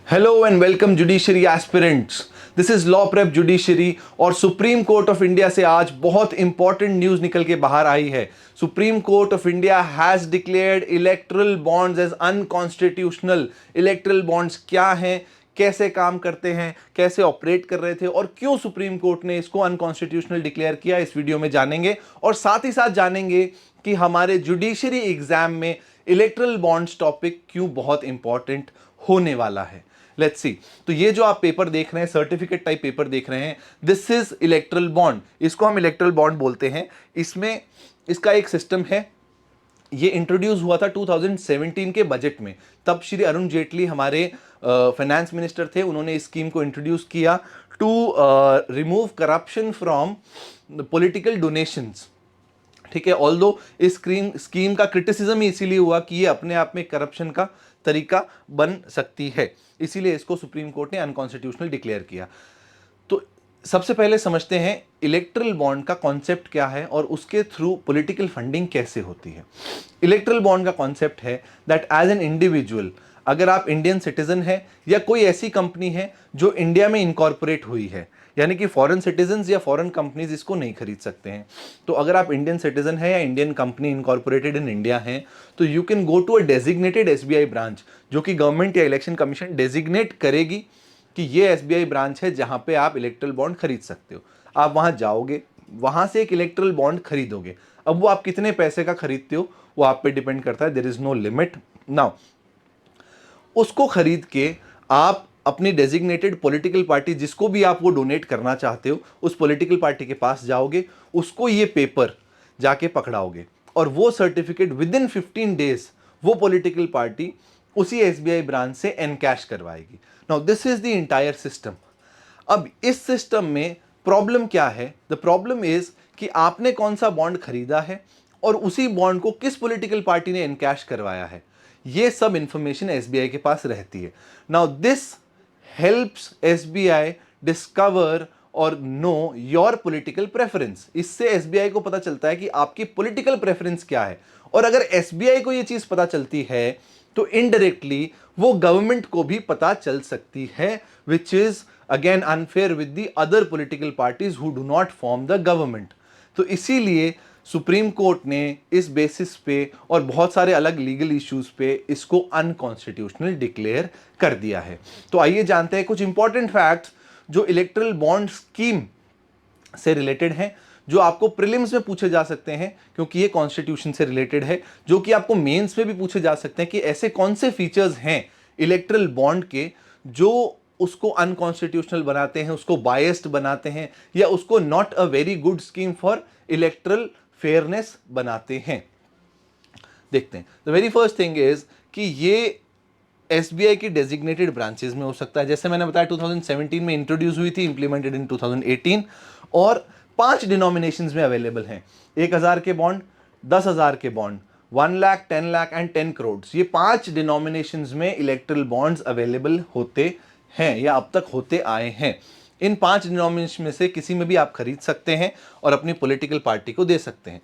Hello and welcome judiciary aspirants. This is law prep judiciary और supreme court of India से आज बहुत important news निकल के बाहर आई है। Supreme court of India has declared electoral bonds as unconstitutional. Electoral bonds क्या हैं, कैसे काम करते हैं, कैसे ऑपरेट कर रहे थे और क्यों सुप्रीम कोर्ट ने इसको अनकॉन्स्टिट्यूशनल डिक्लेयर किया, इस वीडियो में जानेंगे। और साथ ही साथ जानेंगे कि हमारे जुडिशरी एग्जाम में इलेक्टरल बॉन्ड्स टॉपिक क्यों बहुत इंपॉर्टेंट होने वाला है। Let's see. तो ये जो आप पेपर देख रहे हैं, सर्टिफिकेट टाइप पेपर देख रहे हैं, दिस इज इलेक्टरल बॉन्ड। इसको हम इलेक्टरल बॉन्ड बोलते हैं। इसमें इसका एक सिस्टम है। ये इंट्रोड्यूस हुआ था 2017 के बजट में। तब श्री अरुण जेटली हमारे फाइनेंस मिनिस्टर थे, उन्होंने इस स्कीम को इंट्रोड्यूस किया to remove corruption from political donations. ठीक है। ऑल्दो इस स्कीम का क्रिटिसिज्म ही इसीलिए हुआ कि ये अपने आप में करप्शन का तरीका बन सकती है, इसीलिए इसको सुप्रीम कोर्ट ने अनकॉन्स्टिट्यूशनल डिक्लेयर किया। तो सबसे पहले समझते हैं इलेक्टरल बॉन्ड का कॉन्सेप्ट क्या है और उसके थ्रू पॉलिटिकल फंडिंग कैसे होती है। इलेक्टरल बॉन्ड का कॉन्सेप्ट है दैट एज एन इंडिविजुअल, अगर आप इंडियन सिटीजन है या कोई ऐसी कंपनी है जो इंडिया में इनकॉर्पोरेट हुई है, यानी कि फॉरेन सिटीजन्स या फॉरेन कंपनीज इसको नहीं खरीद सकते हैं। तो अगर आप इंडियन सिटीजन है या Indian company incorporated in India है, तो you can go to a designated SBI branch, जो कि गवर्नमेंट या इलेक्शन कमीशन डेजिग्नेट करेगी कि ये एसबीआई ब्रांच है जहां पे आप इलेक्ट्रल बॉन्ड खरीद सकते हो। आप वहां जाओगे, वहां से एक इलेक्ट्रल बॉन्ड खरीदोगे। अब वो आप कितने पैसे का खरीदते हो वो आप पे डिपेंड करता है, there is no limit. Now उसको खरीद के आप अपनी डेजिग्नेटेड पॉलिटिकल पार्टी, जिसको भी आप वो डोनेट करना चाहते हो, उस पॉलिटिकल पार्टी के पास जाओगे, उसको ये पेपर जाके पकड़ाओगे और वो सर्टिफिकेट विद इन 15 डेज वो पॉलिटिकल पार्टी उसी एसबीआई ब्रांच से एनकैश करवाएगी। Now this is the entire system. अब इस सिस्टम में प्रॉब्लम क्या है? द प्रॉब्लम इज कि आपने कौन सा बॉन्ड खरीदा है और उसी बॉन्ड को किस पॉलिटिकल पार्टी ने एनकैश करवाया है, ये सब इंफॉर्मेशन एसबीआई के पास रहती है। Now this helps SBI discover और नो योर पॉलिटिकल प्रेफरेंस। इससे एसबीआई को पता चलता है कि आपकी पॉलिटिकल प्रेफरेंस क्या है। और अगर एसबीआई को यह चीज पता चलती है तो इनडायरेक्टली वो गवर्नमेंट को भी पता चल सकती है, which is again unfair with the other political parties who do not form the government. तो इसीलिए सुप्रीम कोर्ट ने इस बेसिस पे और बहुत सारे अलग लीगल इश्यूज पे इसको अनकॉन्स्टिट्यूशनल डिक्लेयर कर दिया है। तो आइए जानते हैं कुछ इंपॉर्टेंट फैक्ट्स जो इलेक्टरल बॉन्ड स्कीम से रिलेटेड हैं, जो आपको प्रीलिम्स में पूछे जा सकते हैं क्योंकि ये कॉन्स्टिट्यूशन से रिलेटेड है, जो कि आपको मेंस में भी पूछे जा सकते हैं कि ऐसे कौन से फीचर्स हैं इलेक्टरल बॉन्ड के जो उसको अनकॉन्स्टिट्यूशनल बनाते हैं, उसको बायस्ड बनाते हैं या उसको not a very good scheme for electoral fairness बनाते हैं। देखते हैं। The very first thing is कि ये एसबीआई की डेजिग्नेटेड ब्रांचेस में हो सकता है। जैसे मैंने बताया 2017 में इंट्रोड्यूस हुई थी, इंप्लीमेंटेड इन 2018, और 5 डिनोमिनेशंस में अवेलेबल हैं। 1000 के बॉन्ड, 10,000 के बॉन्ड, 1 लाख, 10 लाख एंड 10 करोड़। ये 5 डिनोमिनेशंस में इलेक्ट्रल बॉन्ड्स अवेलेबल होते हैं या अब तक होते आए हैं। इन 5 डिनोमिनेशन में से किसी में भी आप खरीद सकते हैं और अपनी पॉलिटिकल पार्टी को दे सकते हैं।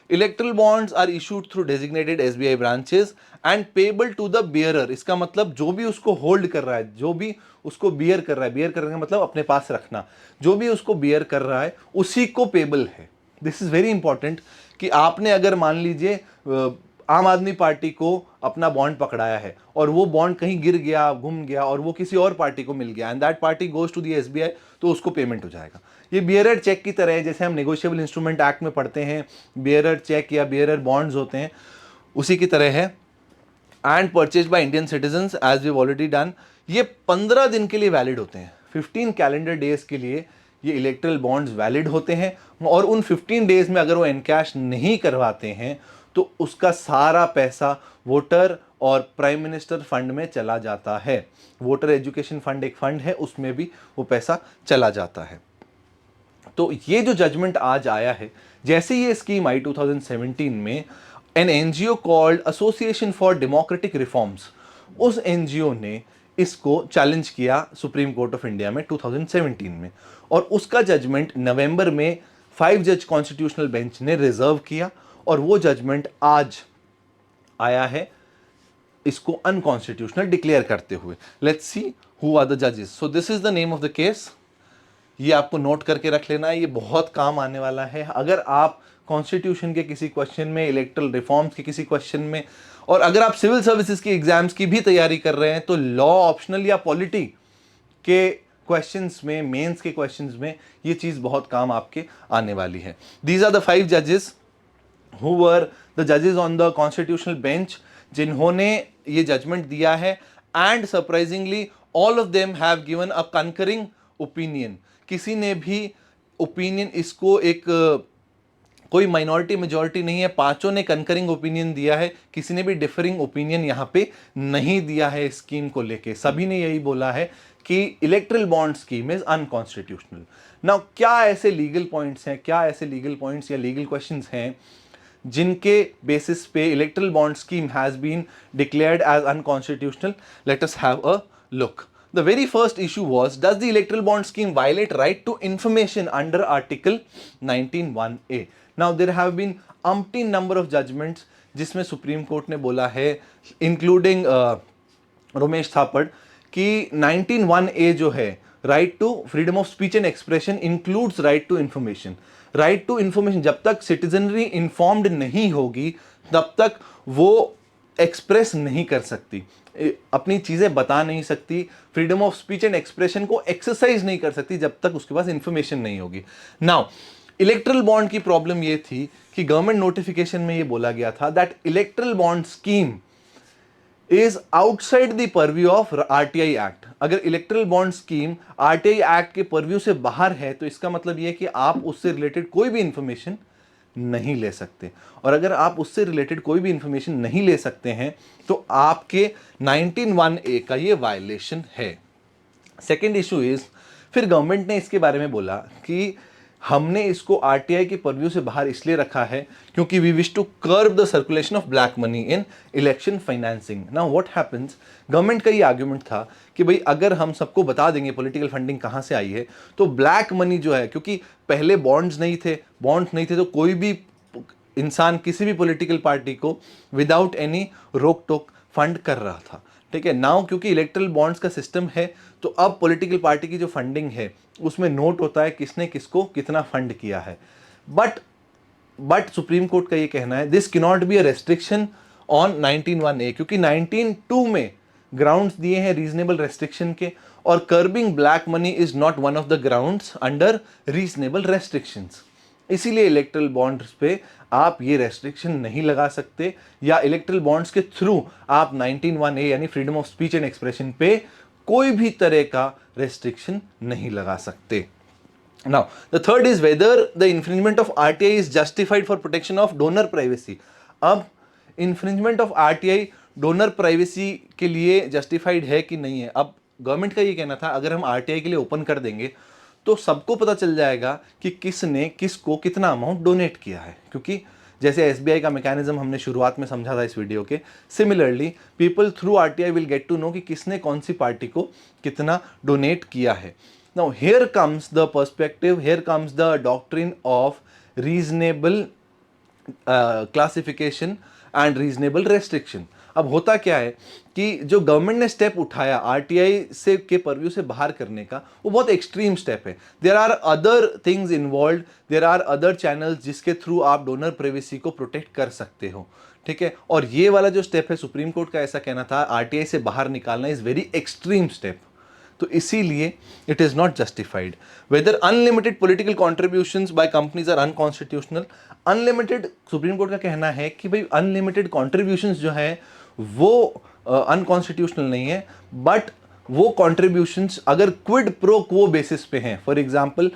Electoral bonds are issued through designated SBI branches and payable to the bearer. इसका मतलब जो भी उसको होल्ड कर रहा है, जो भी उसको बियर कर रहा है, बियर करने का मतलब अपने पास रखना, जो भी उसको बियर कर रहा है उसी को पेबल है। दिस इज वेरी इंपॉर्टेंट कि आपने अगर मान लीजिए आम आदमी पार्टी को अपना बॉन्ड पकड़ाया है और वो बॉन्ड कहीं गिर गया, गुम गया और वो किसी और पार्टी को मिल गया and that party goes to the SBI, तो उसको पेमेंट हो जाएगा। ये बियरर चेक की तरह है, जैसे हम नेगोशिएबल इंस्ट्रूमेंट एक्ट में पढ़ते हैं बियरर चेक या बियरर बॉन्ड्स होते हैं, उसी की तरह है। And purchase by Indian citizens as we already done. ये 15 दिन के लिए वैलिड होते हैं, 15 कैलेंडर डेज के लिए ये इलेक्ट्रल बॉन्ड्स वैलिड होते हैं। और उन 15 डेज में अगर वो एनकैश नहीं करवाते हैं तो उसका सारा पैसा वोटर और प्राइम मिनिस्टर फंड में चला जाता है। वोटर एजुकेशन फंड एक फंड है, उसमें भी वो पैसा चला जाता है। तो ये जो जजमेंट आज आया है, जैसे ये स्कीम आई 2017 में, an NGO called association for democratic reforms, उस एनजीओ ने इसको चैलेंज किया सुप्रीम कोर्ट ऑफ इंडिया में 2017 में, और उसका जजमेंट नवंबर में 5 जज कॉन्स्टिट्यूशनल बेंच ने रिजर्व किया और वो जजमेंट आज आया है इसको अनकॉन्स्टिट्यूशनल डिक्लेयर करते हुए। Let's see who are the जजेस। So this is the name of the case. ये आपको नोट करके रख लेना है, ये बहुत काम आने वाला है अगर आप कॉन्स्टिट्यूशन के किसी क्वेश्चन में, इलेक्टरल रिफॉर्म्स के किसी क्वेश्चन में, और अगर आप सिविल सर्विसेज की एग्जाम्स की भी तैयारी कर रहे हैं तो लॉ ऑप्शनल या पॉलिटी के क्वेश्चंस में, मेंस के क्वेश्चंस में ये चीज बहुत काम आपके आने वाली है। दीज आर द 5 जजेस हु वर द जजेस ऑन द कॉन्स्टिट्यूशनल बेंच, जिन्होंने ये जजमेंट दिया है। And surprisingly all of them have given a concurring opinion. किसी ने भी ओपिनियन, इसको एक कोई माइनॉरिटी मेजॉरिटी नहीं है, पांचों ने कंकरिंग ओपिनियन दिया है, किसी ने भी डिफरिंग ओपिनियन यहां पे नहीं दिया है स्कीम को लेके। सभी ने यही बोला है कि electoral bond scheme is unconstitutional. Now क्या ऐसे लीगल पॉइंट्स हैं, क्या ऐसे लीगल पॉइंट्स या लीगल क्वेश्चंस हैं जिनके बेसिस पे electoral bond scheme has been declared as unconstitutional? Let us have a look. The very first issue was, does the electoral bond scheme violate right to information under Article 19(1)(a)? Now there have been umpteen number of judgments जिसमें supreme court ने बोला है, including Romesh थापड़, कि 19(1)(a) जो है, right to freedom of speech and expression includes right to information. Right to information, जब तक citizenry informed नहीं होगी तब तक वो एक्सप्रेस नहीं कर सकती, अपनी चीजें बता नहीं सकती, freedom of speech and expression को एक्सरसाइज नहीं कर सकती जब तक उसके पास इंफॉर्मेशन नहीं होगी। नाउ इलेक्ट्रल बॉन्ड की प्रॉब्लम ये थी कि गवर्नमेंट नोटिफिकेशन में ये बोला गया था that electoral bond scheme is outside the purview of RTI act. अगर electoral bond scheme RTI act के परव्यू से बाहर है तो इसका मतलब यह है कि आप उससे रिलेटेड कोई भी इंफॉर्मेशन नहीं ले सकते, और अगर आप उससे रिलेटेड कोई भी इंफॉर्मेशन नहीं ले सकते हैं तो आपके 19(1)(a) का ये वायलेशन है। सेकेंड इशू इज, फिर गवर्नमेंट ने इसके बारे में बोला कि हमने इसको आरटीआई के परव्यू से बाहर इसलिए रखा है क्योंकि we wish to curb the circulation of black money in election financing. Now what happens, government का ये आर्ग्यूमेंट था कि भाई अगर हम सबको बता देंगे पॉलिटिकल फंडिंग कहाँ से आई है तो ब्लैक मनी जो है, क्योंकि पहले बॉन्ड्स नहीं थे तो कोई भी इंसान किसी भी पॉलिटिकल पार्टी को विदाउट एनी रोक टोक फंड कर रहा था, ठीक है। नाउ क्योंकि इलेक्ट्रल बॉन्ड्स का सिस्टम है तो अब पॉलिटिकल पार्टी की जो फंडिंग है उसमें नोट होता है किसने किसको कितना फंड किया है। बट सुप्रीम कोर्ट का ये कहना है this can not be a restriction on 19(1)(a), क्योंकि 19(2) में ग्राउंड्स दिए हैं रीजनेबल रेस्ट्रिक्शन के, और curbing black money is not one of the grounds under reasonable restrictions. इसीलिए इलेक्ट्रल बॉन्ड्स पे आप ये रेस्ट्रिक्शन नहीं लगा सकते, या इलेक्ट्रल बॉन्ड्स के थ्रू आप 19(1)(a) यानी freedom of speech and expression पे कोई भी तरह का रेस्ट्रिक्शन नहीं लगा सकते। Now the third is whether the infringement of RTI is justified for protection of donor privacy. अब infringement of RTI donor privacy के लिए जस्टिफाइड है कि नहीं है। अब गवर्नमेंट का ये कहना था अगर हम आरटीआई के लिए ओपन कर देंगे तो सबको पता चल जाएगा कि किसने किसको कितना अमाउंट डोनेट किया है, क्योंकि जैसे एसबीआई का मैकेनिज्म हमने शुरुआत में समझा था इस वीडियो के, similarly people through RTI will get to know कि किसने कौन सी पार्टी को कितना डोनेट किया है। Now here comes the perspective, here comes the doctrine of reasonable classification and reasonable restriction. अब होता क्या है कि जो गवर्नमेंट ने स्टेप उठाया आरटीआई से के परव्यू से बाहर करने का, वो बहुत एक्सट्रीम स्टेप है। There are other things involve, there are other channels जिसके थ्रू आप डोनर प्राइवेसी को प्रोटेक्ट कर सकते हो, ठीक है। और ये वाला जो स्टेप है, सुप्रीम कोर्ट का ऐसा कहना था, आरटीआई से बाहर निकालना इज वेरी एक्सट्रीम स्टेप, तो इसीलिए it is not justified. Whether unlimited political contributions by companies are unconstitutional. Unlimited, Supreme Court का कहना है कि भाई अनलिमिटेड कॉन्ट्रीब्यूशंस जो है वो अनकॉन्स्टिट्यूशनल नहीं है, बट वो कॉन्ट्रीब्यूशंस अगर क्विड प्रो क्वो बेसिस पे हैं, फॉर एग्जांपल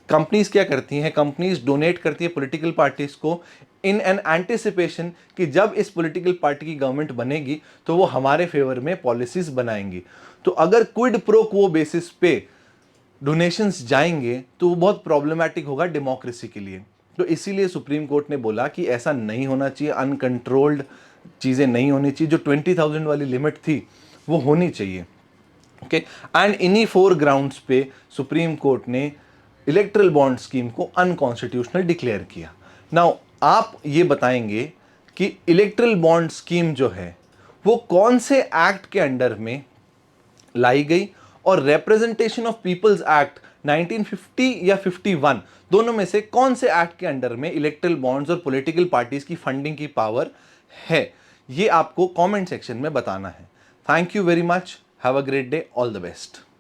कंपनीज क्या करती हैं, कंपनीज डोनेट करती है पॉलिटिकल पार्टीज को इन एन एंटिसिपेशन कि जब इस पॉलिटिकल पार्टी की गवर्नमेंट बनेगी तो वो हमारे फेवर में पॉलिसीज बनाएंगी। तो अगर क्विड प्रो क्वो बेसिस पे डोनेशंस जाएंगे तो वो बहुत प्रॉब्लमैटिक होगा डेमोक्रेसी के लिए। तो इसीलिए सुप्रीम कोर्ट ने बोला कि ऐसा नहीं होना चाहिए, अनकंट्रोल्ड चीज़ें नहीं होनी चाहिए, जो 20,000 वाली लिमिट थी वो होनी चाहिए, ओके। एंड इन्हीं 4 ग्राउंड्स पे सुप्रीम कोर्ट ने इलेक्ट्रल बॉन्ड स्कीम को अनकॉन्स्टिट्यूशनल डिक्लेयर किया। नाउ आप ये बताएंगे कि इलेक्ट्रल बॉन्ड स्कीम जो है वो कौन से एक्ट के अंडर में लाई गई, और रिप्रेजेंटेशन ऑफ पीपल्स एक्ट 1950 या 51 दोनों में से कौन से एक्ट के अंडर में इलेक्टरल बॉन्ड्स और पॉलिटिकल पार्टीज की फंडिंग की पावर है, ये आपको कमेंट सेक्शन में बताना है। Thank you very much, have a great day, all the best.